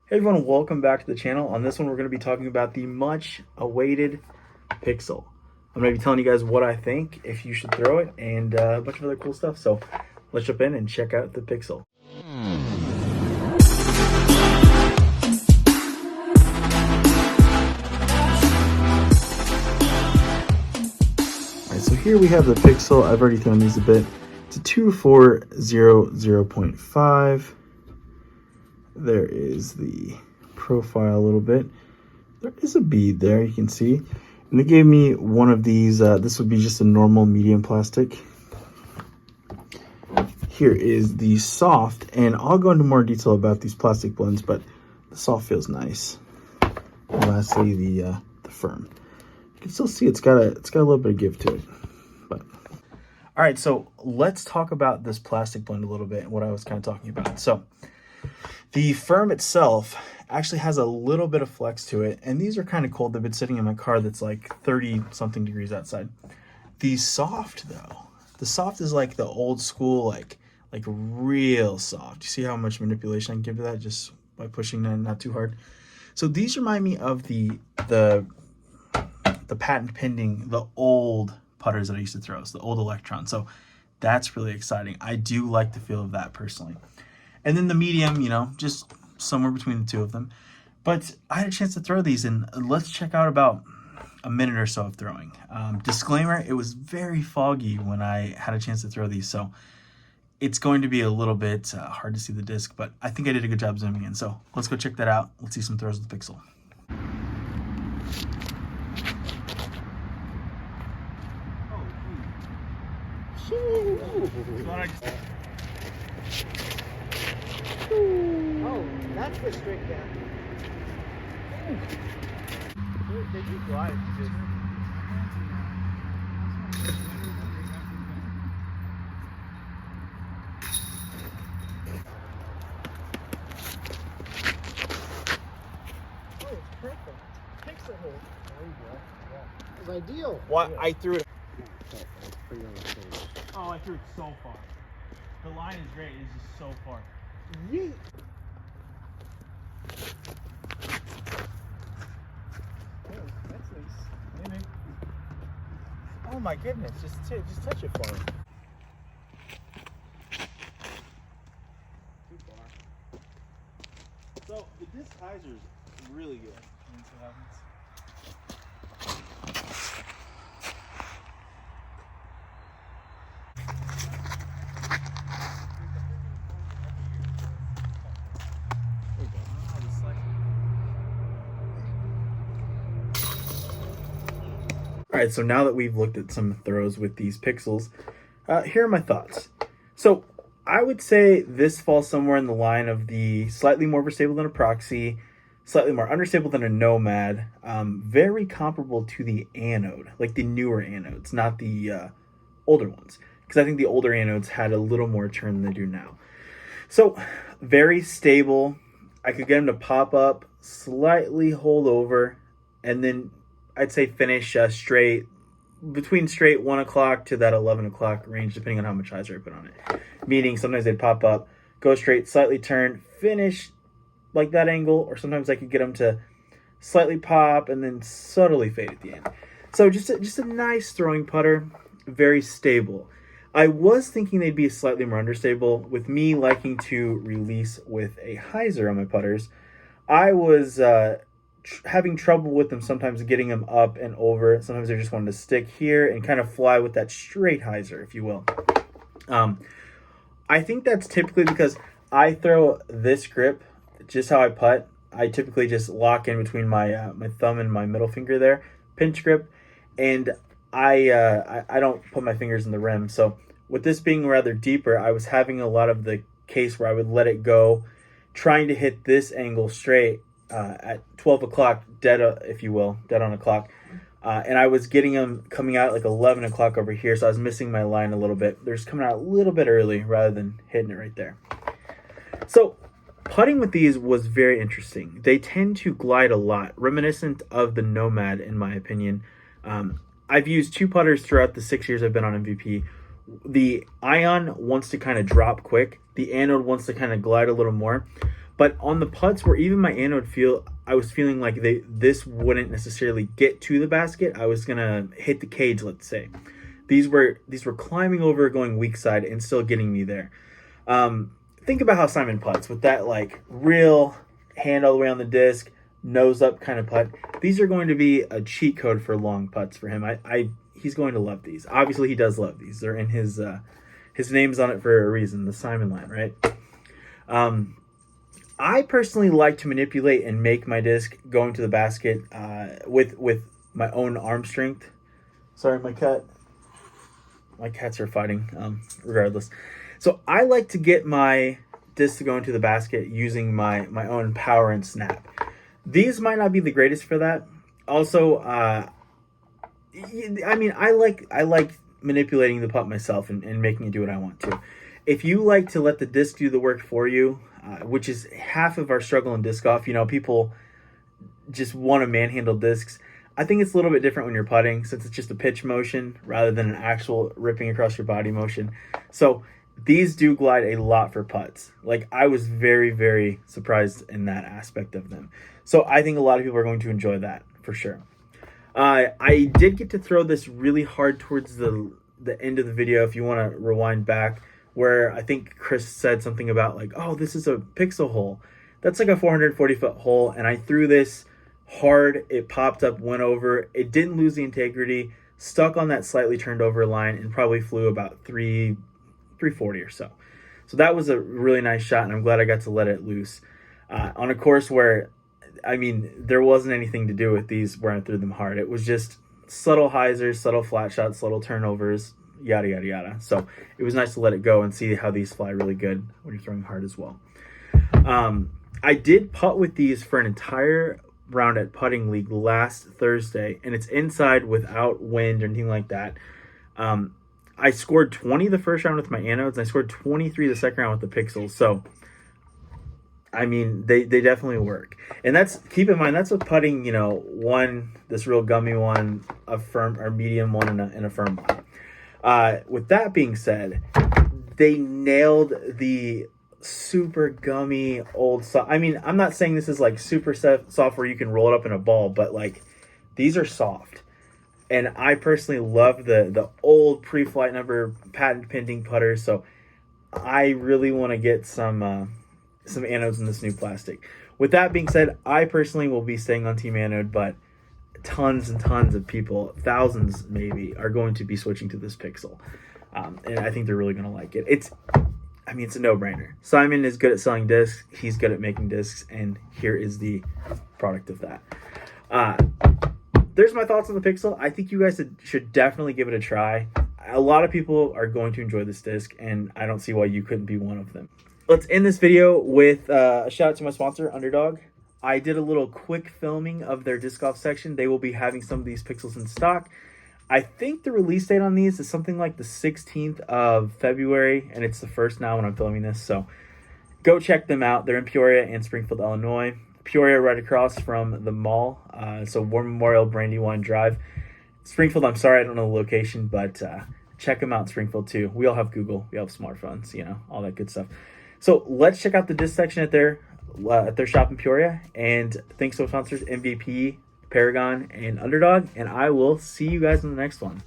Hey everyone, welcome back to the channel. On this one, we're going to be talking about the much awaited Pixel. I'm going to be telling you guys what I think, if you should throw it, and a bunch of other cool stuff. So let's jump in and check out the Pixel. Alright, so here we have the Pixel. I've already thrown these a bit. It's a 2400.5. There is the profile a little bit. There is a bead there, you can see. And they gave me one of these. This would be just a normal medium plastic. Here is the soft, and I'll go into more detail about these plastic blends, but the soft feels nice. And lastly, the firm. You can still see it's got a little bit of give to it. But all right, so let's talk about this plastic blend a little bit and what I was kind of talking about. So the firm itself actually has a little bit of flex to it, and these are kind of cold. They've been sitting in my car that's like 30 something degrees outside. The soft though, the soft is like the old school, like real soft. You see how much manipulation I can give to that just by pushing it not too hard. So these remind me of the patent pending, the old putters that I used to throw, so the old Electron. So that's really exciting. I do like the feel of that personally. And then the medium, you know, just somewhere between the two of them. But I had a chance to throw these, and let's check out about a minute or so of throwing. Disclaimer, it was very foggy when I had a chance to throw these, so it's going to be a little bit hard to see the disc, but I think I did a good job zooming in. So let's go check that out. Let's see some throws with the Pixel. Oh, that's the straight down. They do glide. Just... Oh, it's perfect. Pixel hole. There you go. Yeah. It's ideal. What? Yeah. I threw it. Oh, I threw it so far. The line is great. It's just so far. Yeet. Oh, that's nice. Maybe. Oh my goodness! Just touch it for me. Too far. So the disc hyzer is really good. Let's see what happens. All right, so now that we've looked at some throws with these Pixels, here are my thoughts. So I would say this falls somewhere in the line of the slightly more overstable than a Proxy, slightly more understable than a Nomad, very comparable to the Anode, like the newer Anodes, not the older ones, because I think the older Anodes had a little more turn than they do now. So very stable. I could get them to pop up, slightly hold over, and then I'd say finish straight, between straight 1 o'clock to that 11 o'clock range, depending on how much hyzer I put on it. Meaning sometimes they'd pop up, go straight, slightly turn, finish like that angle, or sometimes I could get them to slightly pop and then subtly fade at the end. So just a nice throwing putter, very stable. I was thinking they'd be slightly more understable. With me liking to release with a hyzer on my putters, I was having trouble with them sometimes, getting them up and over. Sometimes they just wanted to stick here and kind of fly with that straight hyzer, if you will. I think that's typically because I throw this grip, just how I putt. I typically just lock in between my my thumb and my middle finger there, pinch grip, and I don't put my fingers in the rim. So with this being rather deeper, I was having a lot of the case where I would let it go, trying to hit this angle straight at 12 o'clock, dead, if you will, dead on the clock. And I was getting them coming out like 11 o'clock over here, so I was missing my line a little bit. They're just coming out a little bit early rather than hitting it right there. So putting with these was very interesting. They tend to glide a lot, reminiscent of the Nomad, in my opinion. I've used two putters throughout the 6 years I've been on MVP. The Ion wants to kind of drop quick. The Anode wants to kind of glide a little more. But on the putts where even my anode feel, I was feeling like this wouldn't necessarily get to the basket. I was gonna hit the cage, let's say. These were climbing over, going weak side, and still getting me there. Think about how Simon putts with that like real hand all the way on the disc, nose up kind of putt. These are going to be a cheat code for long putts for him. He's going to love these. Obviously, he does love these. They're in his name's on it for a reason, the Simon line, right? I personally like to manipulate and make my disc go into the basket with my own arm strength. Sorry, my cats are fighting, regardless. So I like to get my disc to go into the basket using my own power and snap. These might not be the greatest for that. Also, I mean, I like manipulating the putt myself and making it do what I want to. If you like to let the disc do the work for you, which is half of our struggle in disc golf, people just want to manhandle discs. I think it's a little bit different when you're putting, since it's just a pitch motion rather than an actual ripping across your body motion. So these do glide a lot for putts. Like, I was very, very surprised in that aspect of them. So I think a lot of people are going to enjoy that for sure. I did get to throw this really hard towards the end of the video, if you want to rewind back, where I think Chris said something about like, oh, this is a pixel hole. That's like a 440-foot hole, and I threw this hard. It popped up, went over. It didn't lose the integrity, stuck on that slightly turned over line, and probably flew about 340 or so. So that was a really nice shot, and I'm glad I got to let it loose on a course where, I mean, there wasn't anything to do with these where I threw them hard. It was just subtle hyzers, subtle flat shots, subtle turnovers, yada, yada, yada. So it was nice to let it go and see how these fly really good when you're throwing hard as well. I did putt with these for an entire round at Putting League last Thursday, and it's inside without wind or anything like that. I scored 20 the first round with my anodes, and I scored 23 the second round with the pixels. So, I mean, they definitely work. And keep in mind, that's with putting, one, this real gummy one, a firm or medium one, and a firm one. With that being said, they nailed the super gummy old soft. I mean, I'm not saying this is like super soft where you can roll it up in a ball, but like, these are soft. And I personally love the old pre-flight number patent pending putters. So I really want to get some anodes in this new plastic. With that being said, I personally will be staying on Team Anode, but tons and tons of people, thousands maybe, are going to be switching to this Pixel. And I think they're really going to like it. It's a no-brainer. Simon is good at selling discs. He's good at making discs. And here is the product of that. There's my thoughts on the Pixel. I think you guys should definitely give it a try. A lot of people are going to enjoy this disc, and I don't see why you couldn't be one of them. Let's end this video with a shout out to my sponsor, Underdog. I did a little quick filming of their disc golf section. They will be having some of these Pixels in stock. I think the release date on these is something like the 16th of February, and it's the first now when I'm filming this. So go check them out. They're in Peoria and Springfield, Illinois. Peoria right across from the mall. So War Memorial, Brandywine Drive. Springfield, I'm sorry, I don't know the location, but check them out in Springfield too. We all have Google. We have smartphones, all that good stuff. So let's check out the disc section at their shop in Peoria. And thanks to our sponsors, MVP, Paragon, and Underdog. And I will see you guys in the next one.